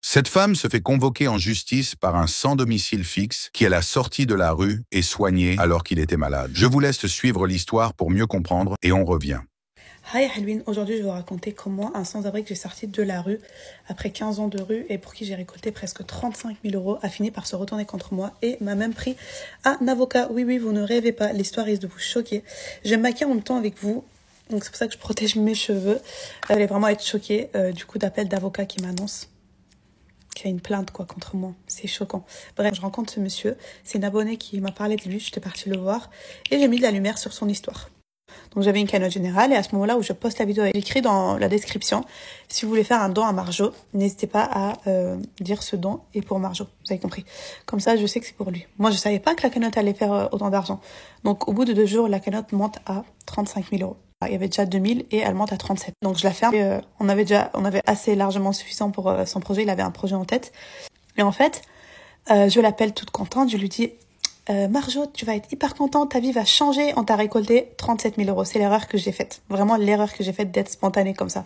Cette femme se fait convoquer en justice par un sans domicile fixe qui, à la sortie de la rue, est soigné alors qu'il était malade. Je vous laisse suivre l'histoire pour mieux comprendre et on revient. Hi Halloween, aujourd'hui je vais vous raconter comment un sans-abri que j'ai sorti de la rue après 15 ans de rue et pour qui j'ai récolté presque 35 000 € a fini par se retourner contre moi et m'a même pris un avocat. Oui, vous ne rêvez pas, l'histoire risque de vous choquer. Je vais me maquiller en même temps avec vous, donc c'est pour ça que je protège mes cheveux. Vous allez vraiment être choqués du coup d'appel d'avocat qui m'annonce qu'il y a une plainte contre moi. C'est choquant. Bref, je rencontre ce monsieur, c'est une abonnée qui m'a parlé de lui, j'étais partie le voir et j'ai mis de la lumière sur son histoire. Donc j'avais une cagnotte générale et à ce moment-là où je poste la vidéo, j'ai écrit dans la description si vous voulez faire un don à Marjo, n'hésitez pas à dire ce don est pour Marjo, vous avez compris. Comme ça je sais que c'est pour lui. Moi je savais pas que la cagnotte allait faire autant d'argent. Donc au bout de 2 jours la cagnotte monte à 35 000 €. Il y avait déjà 2000 et elle monte à 37. Donc je la ferme. Et, on avait assez largement suffisant pour son projet, il avait un projet en tête. Et en fait, je l'appelle toute contente, je lui dis Marjo, tu vas être hyper contente, ta vie va changer, on t'a récolté 37 000 €. C'est l'erreur que j'ai faite. Vraiment l'erreur que j'ai faite d'être spontanée comme ça.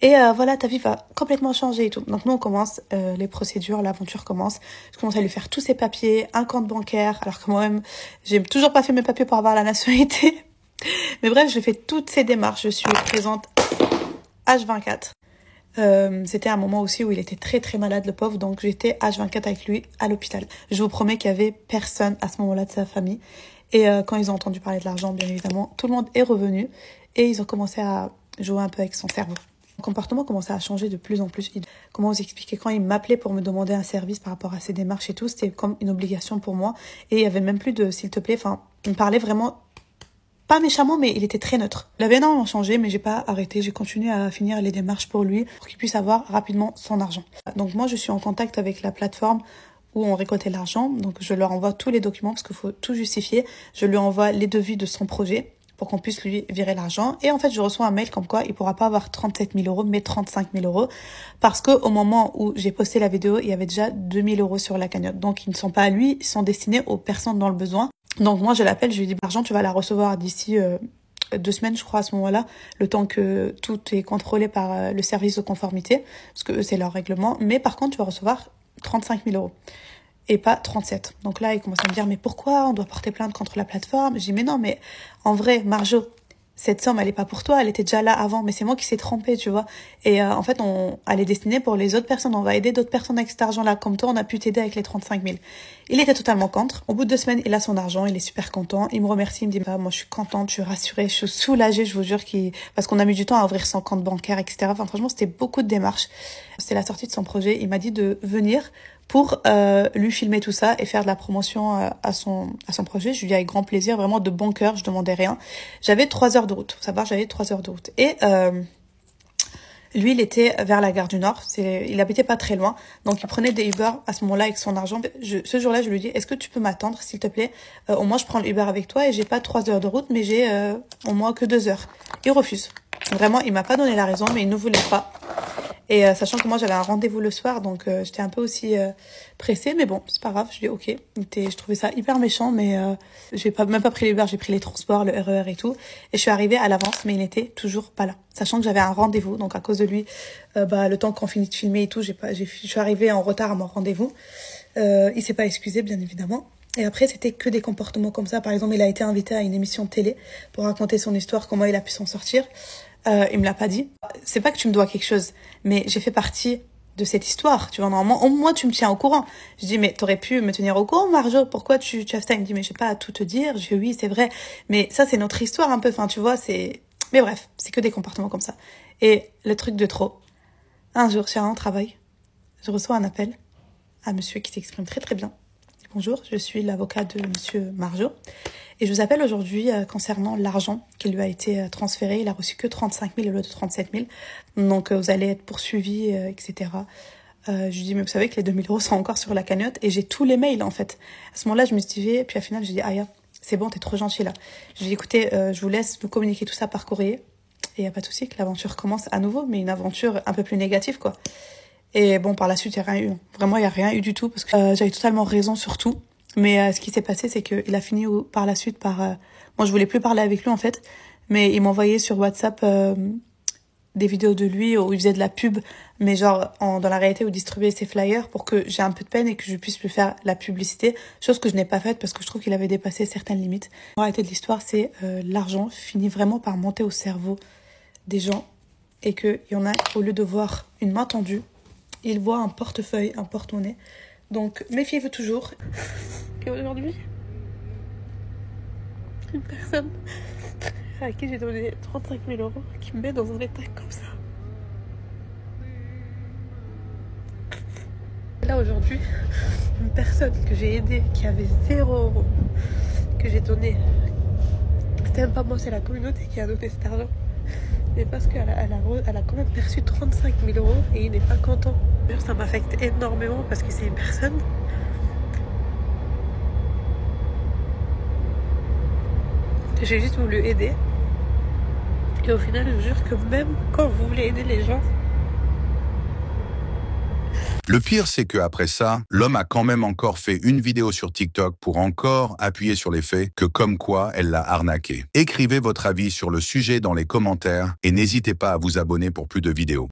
Et voilà, ta vie va complètement changer et tout. Donc nous, on commence les procédures, l'aventure commence. Je commence à lui faire tous ses papiers, un compte bancaire, alors que moi-même, j'ai toujours pas fait mes papiers pour avoir la nationalité. Mais bref, je fais toutes ces démarches. Je suis présente H24. C'était un moment aussi où il était très malade, le pauvre, donc j'étais H24 avec lui à l'hôpital. Je vous promets qu'il y avait personne à ce moment-là de sa famille. Et quand ils ont entendu parler de l'argent, bien évidemment, tout le monde est revenu et ils ont commencé à jouer un peu avec son cerveau. Son comportement commençait à changer de plus en plus. Comment vous expliquer, quand il m'appelait pour me demander un service par rapport à ses démarches et tout, c'était comme une obligation pour moi. Et il y avait même plus de s'il te plaît, enfin, il me parlait vraiment pas méchamment, mais il était très neutre. Il avait énormément changé, mais j'ai pas arrêté. J'ai continué à finir les démarches pour lui, pour qu'il puisse avoir rapidement son argent. Donc moi, je suis en contact avec la plateforme où on récoltait l'argent. Donc je leur envoie tous les documents parce qu'il faut tout justifier. Je lui envoie les devis de son projet pour qu'on puisse lui virer l'argent. Et en fait, je reçois un mail comme quoi il pourra pas avoir 37 000 € mais 35 000 € parce que au moment où j'ai posté la vidéo, il y avait déjà 2 000 € sur la cagnotte. Donc ils ne sont pas à lui, ils sont destinés aux personnes dans le besoin. Donc moi je l'appelle, je lui dis l'argent tu vas la recevoir d'ici 2 semaines je crois à ce moment-là, le temps que tout est contrôlé par le service de conformité, parce que eux c'est leur règlement, mais par contre tu vas recevoir 35 000 € et pas 37. Donc là il commence à me dire mais pourquoi on doit porter plainte contre la plateforme? Je dis mais non, mais en vrai Marjo, cette somme elle est pas pour toi, elle était déjà là avant, mais c'est moi qui s'est trompée, tu vois. Et en fait elle est destinée pour les autres personnes, on va aider d'autres personnes avec cet argent là, comme toi on a pu t'aider avec les 35 000. Il était totalement contre. Au bout de 2 semaines il a son argent, il est super content, il me remercie, il me dit bah, moi je suis contente, je suis rassurée, je suis soulagée, je vous jure, parce qu'on a mis du temps à ouvrir son compte bancaire, etc. Enfin franchement c'était beaucoup de démarches. C'était la sortie de son projet, il m'a dit de venir pour lui filmer tout ça et faire de la promotion à son projet. Je lui dis avec grand plaisir, vraiment de bon cœur, je demandais rien. J'avais 3 heures de route, faut savoir, j'avais 3 heures de route. Et lui, il était vers la gare du Nord, il habitait pas très loin, donc il prenait des Uber à ce moment-là avec son argent. Ce jour-là, je lui dis, est-ce que tu peux m'attendre, s'il te plaît? Au moins, je prends le Uber avec toi et j'ai pas 3 heures de route, mais j'ai au moins que 2 heures. Il refuse. Vraiment, il m'a pas donné la raison, mais il ne voulait pas. Et sachant que moi j'avais un rendez-vous le soir, donc j'étais un peu aussi pressée, mais bon, c'est pas grave, je dis ok. Je trouvais ça hyper méchant, mais j'ai même pas pris l'Uber, j'ai pris les transports, le RER et tout. Et je suis arrivée à l'avance, mais il n'était toujours pas là. Sachant que j'avais un rendez-vous, donc à cause de lui, le temps qu'on finit de filmer et tout, je suis arrivée en retard à mon rendez-vous. Il s'est pas excusé, bien évidemment. Et après, c'était que des comportements comme ça. Par exemple, il a été invité à une émission de télé pour raconter son histoire, comment il a pu s'en sortir. Il me l'a pas dit. C'est pas que tu me dois quelque chose, mais j'ai fait partie de cette histoire. Tu vois, normalement, au moins tu me tiens au courant. Je dis, mais t'aurais pu me tenir au courant, Marjo. Pourquoi tu as fait ça? Il me dit, mais j'ai pas à tout te dire. Je dis, oui, c'est vrai. Mais ça, c'est notre histoire un peu. Enfin, tu vois, mais bref, c'est que des comportements comme ça. Et le truc de trop. Un jour, chez un travail, je reçois un appel à monsieur qui s'exprime très bien. Bonjour, je suis l'avocat de monsieur Marjo. Et je vous appelle aujourd'hui concernant l'argent qui lui a été transféré. Il a reçu que 35 000 au lieu de 37 000. Donc vous allez être poursuivi, etc. Je lui dis, mais vous savez que les 2 000 € sont encore sur la cagnotte. Et j'ai tous les mails en fait. À ce moment-là, je me suis dit, et puis au final, j'ai dit, Aya, c'est bon, t'es trop gentil là. Je lui ai dit, écoutez, je vous laisse nous communiquer tout ça par courrier. Et il n'y a pas de souci que l'aventure commence à nouveau, mais une aventure un peu plus négative, quoi. Et bon, par la suite, il n'y a rien eu. Vraiment, il n'y a rien eu du tout parce que j'avais totalement raison sur tout. Mais ce qui s'est passé, c'est qu'il a fini par la suite par... moi, je voulais plus parler avec lui, en fait. Mais il m'envoyait sur WhatsApp des vidéos de lui où il faisait de la pub, mais genre dans la réalité où il distribuait ses flyers pour que j'ai un peu de peine et que je puisse lui faire la publicité, chose que je n'ai pas faite parce que je trouve qu'il avait dépassé certaines limites. La réalité de l'histoire, c'est l'argent finit vraiment par monter au cerveau des gens et qu'il y en a, au lieu de voir une main tendue, ils voient un portefeuille, un porte-monnaie. Donc méfiez-vous toujours. Et aujourd'hui, une personne à qui j'ai donné 35 000 € qui me met dans un état comme ça. Et là aujourd'hui, une personne que j'ai aidée qui avait 0 €, que j'ai donné, c'était même pas moi, c'est la communauté qui a donné cet argent, mais parce qu'elle a quand même perçu 35 000 € et il n'est pas content. Ça m'affecte énormément parce que c'est une personne que j'ai juste voulu aider. Et au final, je vous jure que même quand vous voulez aider les gens... Le pire, c'est qu'après ça, l'homme a quand même encore fait une vidéo sur TikTok pour encore appuyer sur les faits que comme quoi elle l'a arnaqué. Écrivez votre avis sur le sujet dans les commentaires et n'hésitez pas à vous abonner pour plus de vidéos.